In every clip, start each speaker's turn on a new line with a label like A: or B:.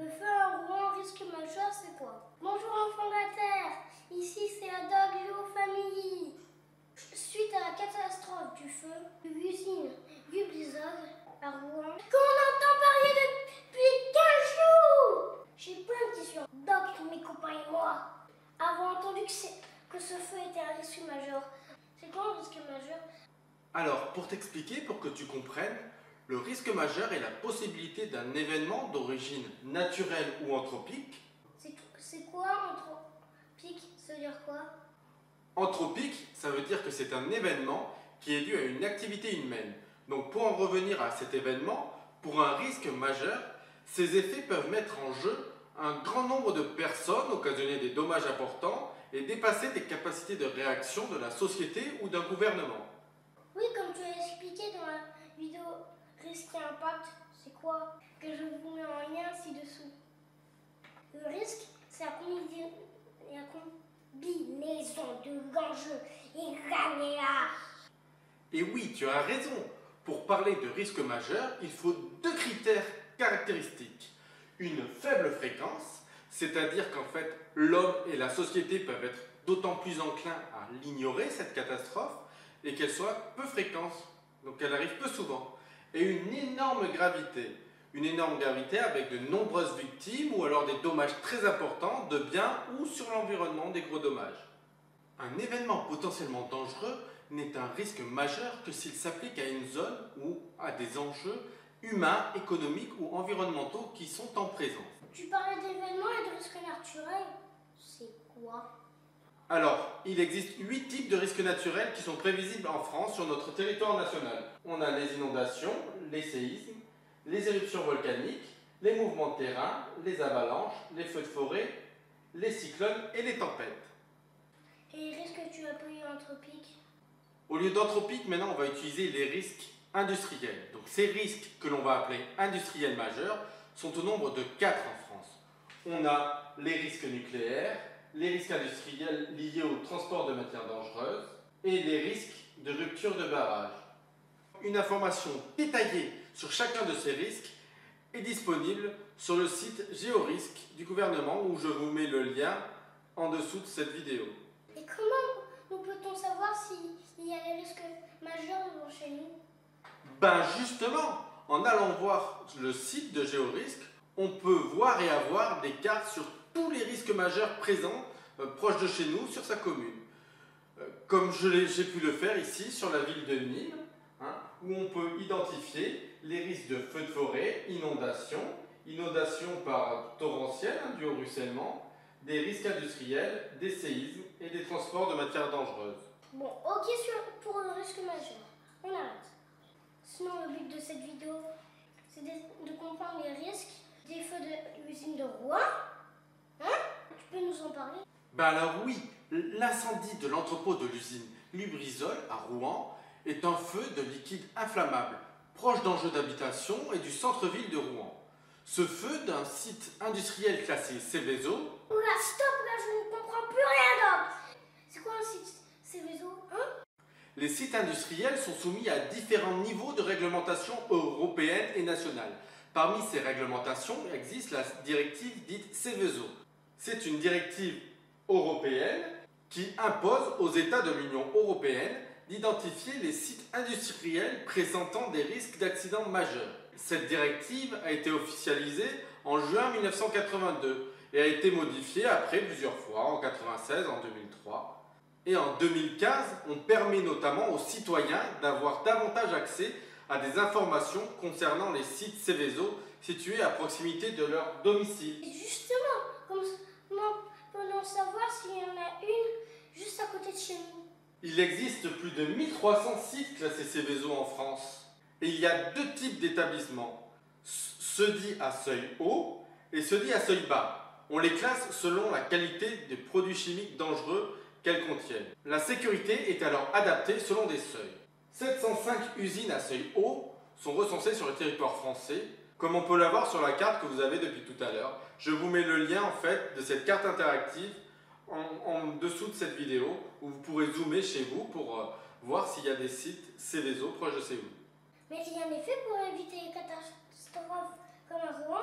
A: Le feu à Rouen, risque majeur, c'est quoi? Bonjour enfants de la Terre, ici c'est Adagio Family. Suite à la catastrophe du feu de l'usine Lubrizol à Rouen, qu'on entend parler depuis 15 jours. J'ai plein de questions. Doc, mes copains et moi avons entendu que ce feu était un risque majeur. C'est quoi un risque majeur?
B: Alors, pour t'expliquer, pour que tu comprennes, le risque majeur est la possibilité d'un événement d'origine naturelle ou anthropique.
A: C'est quoi anthropique? Ça veut dire quoi?
B: Anthropique, ça veut dire que c'est un événement qui est dû à une activité humaine. Donc pour en revenir à cet événement, pour un risque majeur, ces effets peuvent mettre en jeu un grand nombre de personnes, occasionner des dommages importants et dépasser des capacités de réaction de la société ou d'un gouvernement.
A: Oui, comme tu l'as expliqué dans la vidéo risque et impact, c'est quoi? Que je vous mets en lien ci-dessous. Le risque, c'est la combinaison de l'enjeu et là.
B: Et oui, tu as raison. Pour parler de risque majeur, il faut deux critères caractéristiques. Une faible fréquence, c'est-à-dire qu'en fait, l'homme et la société peuvent être d'autant plus enclins à l'ignorer, cette catastrophe, et qu'elle soit peu fréquente, donc elle arrive peu souvent. Et une énorme gravité avec de nombreuses victimes ou alors des dommages très importants de biens ou sur l'environnement, des gros dommages. Un événement potentiellement dangereux n'est un risque majeur que s'il s'applique à une zone ou à des enjeux humains, économiques ou environnementaux qui sont en présence.
A: Tu parlais d'événements et de risques naturels. C'est quoi?
B: Alors, il existe 8 types de risques naturels qui sont prévisibles en France sur notre territoire national. On a les inondations, les séismes, les éruptions volcaniques, les mouvements de terrain, les avalanches, les feux de forêt, les cyclones et les tempêtes.
A: Et les risques que tu as appelés anthropiques?
B: Au lieu d'anthropiques, maintenant on va utiliser les risques industriels. Donc ces risques que l'on va appeler industriels majeurs sont au nombre de 4 en France. On a les risques nucléaires, les risques industriels liés au transport de matières dangereuses et les risques de rupture de barrage. Une information détaillée sur chacun de ces risques est disponible sur le site Géorisque du gouvernement où je vous mets le lien en dessous de cette vidéo.
A: Et comment nous peut-on savoir s'il y a des risques majeurs devant chez nous?
B: Ben justement, en allant voir le site de Géorisque, on peut voir et avoir des cartes sur tous les risques majeurs présents proches de chez nous sur sa commune. Comme j'ai pu le faire ici sur la ville de Nîmes, où on peut identifier les risques de feux de forêt, inondations par torrentiel, dû au ruissellement, des risques industriels, des séismes et des transports de matières dangereuses.
A: Bon, ok pour le risque majeur. On arrête. Sinon, le but de cette vidéo, c'est de comprendre les risques des feux de l'usine de Rouen. Tu peux nous en parler?
B: Ben alors oui, l'incendie de l'entrepôt de l'usine Lubrizol à Rouen est un feu de liquide inflammable, proche d'enjeux d'habitation et du centre-ville de Rouen. Ce feu d'un site industriel classé Seveso.
A: Oula, stop, là je ne comprends plus rien donc. C'est quoi un site Seveso,
B: Les sites industriels sont soumis à différents niveaux de réglementation européenne et nationale. Parmi ces réglementations existe la directive dite Seveso. C'est une directive européenne qui impose aux États de l'Union européenne d'identifier les sites industriels présentant des risques d'accidents majeurs. Cette directive a été officialisée en juin 1982 et a été modifiée après plusieurs fois, en 1996, en 2003. Et en 2015, on permet notamment aux citoyens d'avoir davantage accès à des informations concernant les sites Seveso situés à proximité de leur domicile.
A: Et justement, comment peut-on savoir s'il y en a une juste à côté de chez nous?
B: Il existe plus de 1300 sites classés Seveso en France. Et il y a deux types d'établissements. Ceux dits à seuil haut et ceux dits à seuil bas. On les classe selon la qualité des produits chimiques dangereux qu'elles contiennent. La sécurité est alors adaptée selon des seuils. 705 usines à seuil haut sont recensées sur le territoire français, comme on peut l'avoir sur la carte que vous avez depuis tout à l'heure. Je vous mets le lien en fait de cette carte interactive en dessous de cette vidéo où vous pourrez zoomer chez vous pour voir s'il y a des sites Seveso proches de chez vous.
A: Mais rien n'est fait pour éviter les catastrophes comme à Rouen?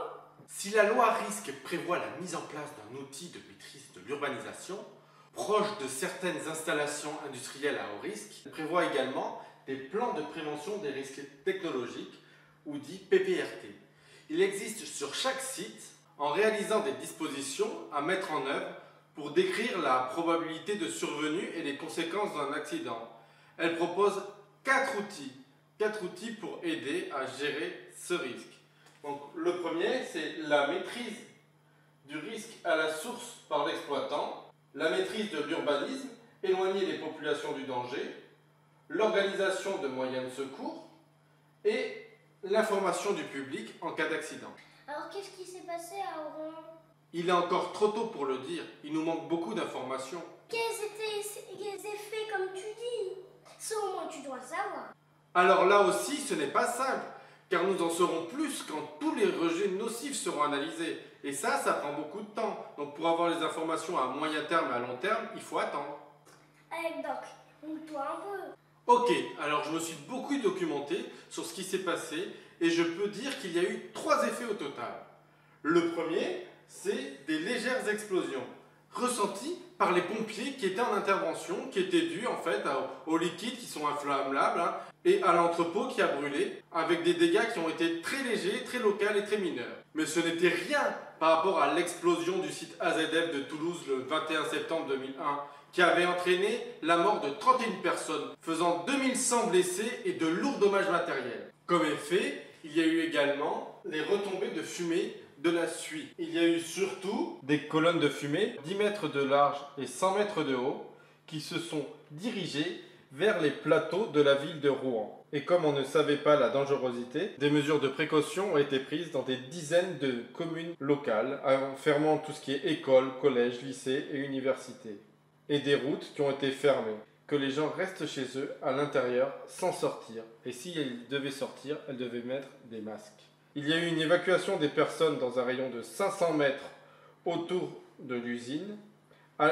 B: Si la loi risque prévoit la mise en place d'un outil de maîtrise de l'urbanisation, proche de certaines installations industrielles à haut risque, elle prévoit également des plans de prévention des risques technologiques, ou dits PPRT. Il existe sur chaque site, en réalisant des dispositions à mettre en œuvre pour décrire la probabilité de survenue et les conséquences d'un accident. Elle propose 4 outils pour aider à gérer ce risque. Donc, le premier, c'est la maîtrise du risque à la source par l'exploitant, la maîtrise de l'urbanisme, éloigner les populations du danger, l'organisation de moyens de secours et l'information du public en cas d'accident.
A: Alors qu'est-ce qui s'est passé à Oran?
B: Il est encore trop tôt pour le dire, il nous manque beaucoup d'informations.
A: Quels étaient les effets comme tu dis? Ça au moins tu dois le savoir.
B: Alors là aussi, ce n'est pas simple, car nous en saurons plus quand tous les rejets nocifs seront analysés. Et ça prend beaucoup de temps. Donc pour avoir les informations à moyen terme et à long terme, il faut attendre.
A: Allez Doc, montre-toi un peu.
B: Ok, alors je me suis beaucoup documenté sur ce qui s'est passé et je peux dire qu'il y a eu 3 effets au total. Le premier, c'est des légères explosions ressenties par les pompiers qui étaient en intervention, qui étaient dues en fait aux liquides qui sont inflammables et à l'entrepôt qui a brûlé, avec des dégâts qui ont été très légers, très locaux et très mineurs. Mais ce n'était rien par rapport à l'explosion du site AZF de Toulouse le 21 septembre 2001, qui avait entraîné la mort de 31 personnes, faisant 2100 blessés et de lourds dommages matériels. Comme effet, il y a eu également les retombées de fumée de la suie. Il y a eu surtout des colonnes de fumée 10 mètres de large et 100 mètres de haut qui se sont dirigées vers les plateaux de la ville de Rouen. Et comme on ne savait pas la dangerosité, des mesures de précaution ont été prises dans des dizaines de communes locales, en fermant tout ce qui est écoles, collèges, lycées et universités. Et des routes qui ont été fermées, que les gens restent chez eux à l'intérieur sans sortir. Et si elles devaient sortir, elles devaient mettre des masques. Il y a eu une évacuation des personnes dans un rayon de 500 mètres autour de l'usine,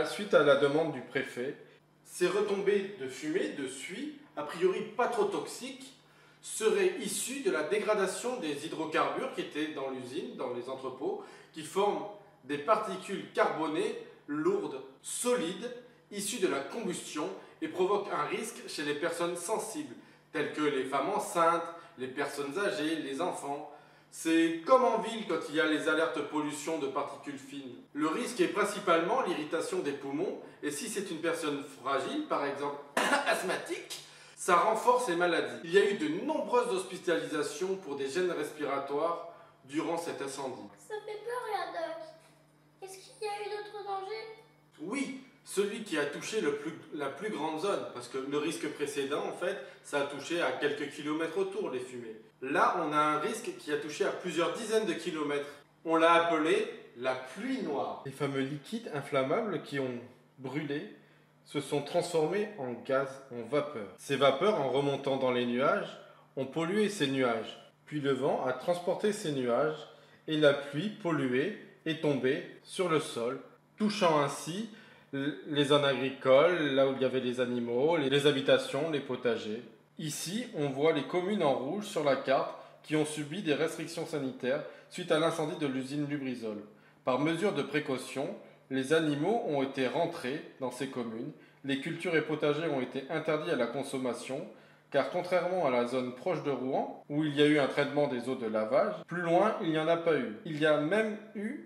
B: suite à la demande du préfet. Ces retombées de fumée, de suie, a priori pas trop toxiques, seraient issues de la dégradation des hydrocarbures qui étaient dans l'usine, dans les entrepôts, qui forment des particules carbonées lourdes, solides, issues de la combustion et provoquent un risque chez les personnes sensibles, telles que les femmes enceintes, les personnes âgées, les enfants. C'est comme en ville quand il y a les alertes pollution de particules fines. Le risque est principalement l'irritation des poumons et si c'est une personne fragile, par exemple asthmatique, ça renforce les maladies. Il y a eu de nombreuses hospitalisations pour des gènes respiratoires durant cet incendie.
A: Ça fait peur là Doc. Est-ce qu'il y a eu d'autres dangers?
B: Oui, celui qui a touché la plus grande zone, parce que le risque précédent, en fait, ça a touché à quelques kilomètres autour, les fumées. Là, on a un risque qui a touché à plusieurs dizaines de kilomètres. On l'a appelé la pluie noire. Les fameux liquides inflammables qui ont brûlé se sont transformés en gaz, en vapeur. Ces vapeurs, en remontant dans les nuages, ont pollué ces nuages. Puis le vent a transporté ces nuages et la pluie polluée est tombée sur le sol, touchant ainsi les zones agricoles, là où il y avait les animaux, les habitations, les potagers. Ici, on voit les communes en rouge sur la carte qui ont subi des restrictions sanitaires suite à l'incendie de l'usine Lubrizol. Par mesure de précaution, les animaux ont été rentrés dans ces communes, les cultures et potagers ont été interdits à la consommation, car contrairement à la zone proche de Rouen, où il y a eu un traitement des eaux de lavage, plus loin, il n'y en a pas eu. Il y a même eu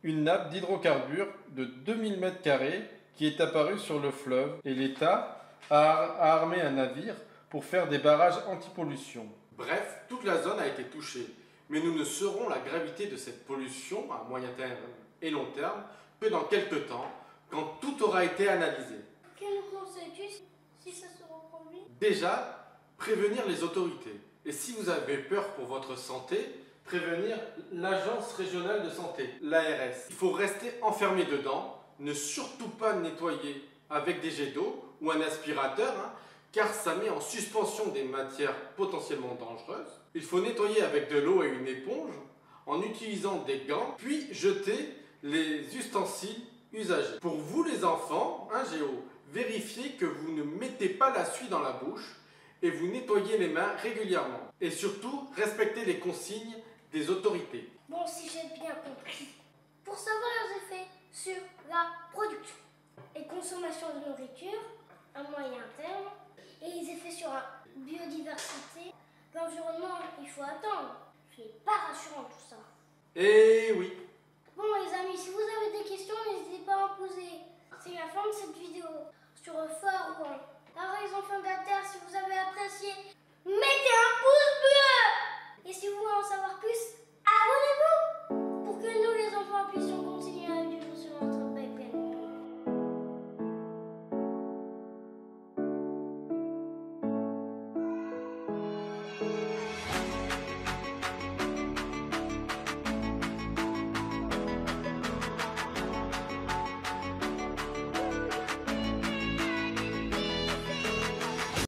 B: une nappe d'hydrocarbures de 2000 m² qui est apparue sur le fleuve et l'État a armé un navire pour faire des barrages anti-pollution. Bref, toute la zone a été touchée, mais nous ne saurons la gravité de cette pollution à moyen terme et long terme que dans quelques temps, quand tout aura été analysé.
A: Que nous conseilles-tu si ça se reproduit?
B: Déjà, prévenir les autorités. Et si vous avez peur pour votre santé, prévenir l'agence régionale de santé, l'ARS. Il faut rester enfermé dedans, ne surtout pas nettoyer avec des jets d'eau ou un aspirateur, car ça met en suspension des matières potentiellement dangereuses. Il faut nettoyer avec de l'eau et une éponge, en utilisant des gants, puis jeter les ustensiles usagés. Pour vous les enfants, Géo, vérifiez que vous ne mettez pas la suie dans la bouche et vous nettoyez les mains régulièrement. Et surtout, respectez les consignes des autorités.
A: Bon, si j'ai bien compris. Pour savoir leurs effets sur la production et consommation de nourriture à moyen terme et les effets sur la biodiversité, l'environnement, il faut attendre. C'est pas rassurant tout ça.
B: Eh oui.
A: Bon les amis, si vous avez des questions, n'hésitez pas à en poser. C'est la fin de cette vidéo sur Fort One. Alors les enfants de la Terre, si vous avez apprécié, mettez un